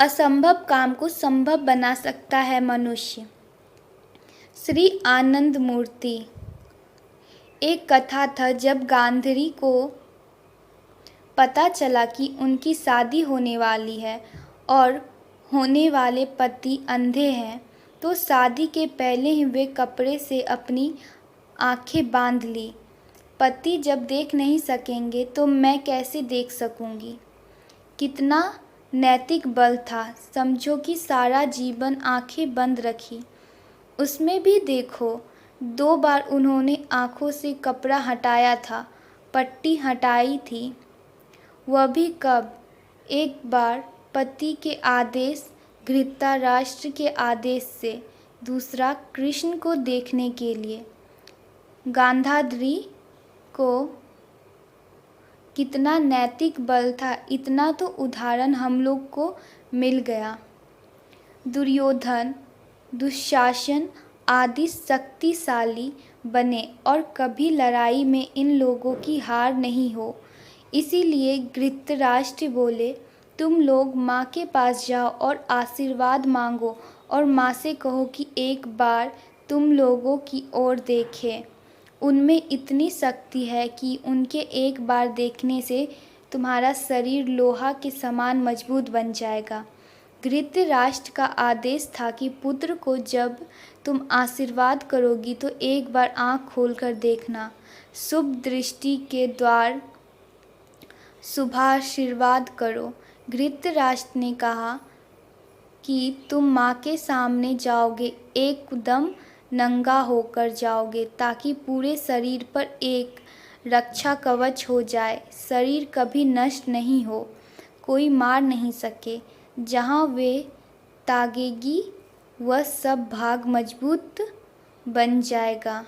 असंभव काम को संभव बना सकता है मनुष्य। श्री आनंद मूर्ति। एक कथा था, जब गांधारी को पता चला कि उनकी शादी होने वाली है और होने वाले पति अंधे हैं, तो शादी के पहले ही वे कपड़े से अपनी आंखें बांध ली। पति जब देख नहीं सकेंगे तो मैं कैसे देख सकूंगी। कितना नैतिक बल था। समझो कि सारा जीवन आंखें बंद रखी। उसमें भी देखो, 2 बार उन्होंने आंखों से कपड़ा हटाया था, पट्टी हटाई थी। वह भी कब? एक बार पति के आदेश, धृतराष्ट्र के आदेश से, दूसरा कृष्ण को देखने के लिए। गांधारी को कितना नैतिक बल था, इतना तो उदाहरण हम लोग को मिल गया। दुर्योधन, दुशासन आदि शक्तिशाली बने और कभी लड़ाई में इन लोगों की हार नहीं हो। इसीलिए धृतराष्ट्र बोले, तुम लोग माँ के पास जाओ और आशीर्वाद मांगो और माँ से कहो कि एक बार तुम लोगों की ओर देखें। उनमें इतनी शक्ति है कि उनके एक बार देखने से तुम्हारा शरीर लोहा के समान मजबूत बन जाएगा। धृतराष्ट्र का आदेश था कि पुत्र को जब तुम आशीर्वाद करोगी तो एक बार आँख खोलकर देखना। शुभ दृष्टि के द्वार शुभाशीर्वाद करो। धृतराष्ट्र ने कहा कि तुम माँ के सामने जाओगे, एकदम नंगा होकर जाओगे, ताकि पूरे शरीर पर एक रक्षा कवच हो जाए। शरीर कभी नष्ट नहीं हो, कोई मार नहीं सके। जहाँ वे तागेगी वह सब भाग मजबूत बन जाएगा।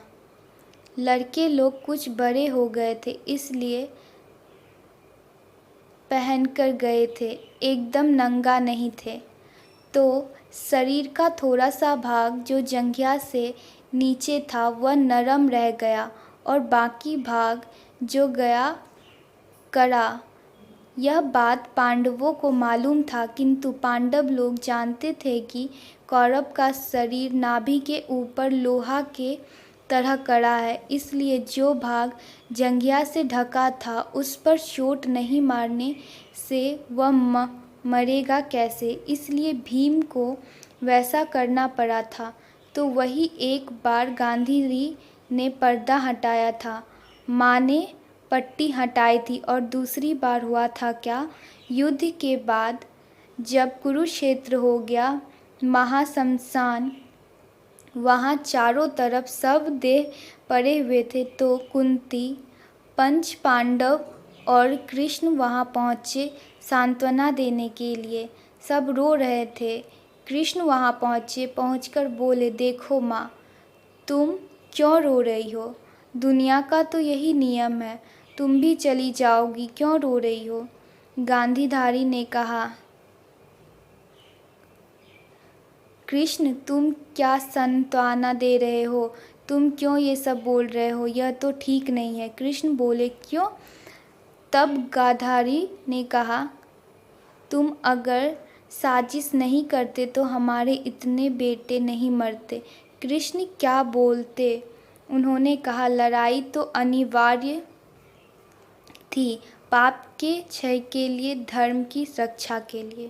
लड़के लोग कुछ बड़े हो गए थे, इसलिए पहनकर गए थे, एकदम नंगा नहीं थे। तो शरीर का थोड़ा सा भाग जो जंघिया से नीचे था वह नरम रह गया और बाकी भाग जो गया कड़ा। यह बात पांडवों को मालूम था, किंतु पांडव लोग जानते थे कि कौरव का शरीर नाभि के ऊपर लोहा के तरह कड़ा है, इसलिए जो भाग जंघिया से ढका था उस पर चोट नहीं मारने से वह मरेगा कैसे। इसलिए भीम को वैसा करना पड़ा था। तो वही एक बार गांधारी ने पर्दा हटाया था, माँ ने पट्टी हटाई थी, और दूसरी बार हुआ था क्या? युद्ध के बाद जब कुरुक्षेत्र हो गया, महाश्मशान, वहाँ चारों तरफ सब देह पड़े हुए थे, तो कुंती, पंच पांडव और कृष्ण वहाँ पहुँचे सांत्वना देने के लिए। सब रो रहे थे। कृष्ण वहाँ पहुँचे, पहुँचकर बोले, देखो माँ, तुम क्यों रो रही हो? दुनिया का तो यही नियम है, तुम भी चली जाओगी, क्यों रो रही हो? गांधारी ने कहा, कृष्ण तुम क्या सांत्वना दे रहे हो? तुम क्यों ये सब बोल रहे हो? यह तो ठीक नहीं है। कृष्ण बोले, क्यों? तब गांधारी ने कहा, तुम अगर साजिश नहीं करते तो हमारे इतने बेटे नहीं मरते। कृष्ण क्या बोलते? उन्होंने कहा, लड़ाई तो अनिवार्य थी, पाप के क्षय के लिए, धर्म की रक्षा के लिए।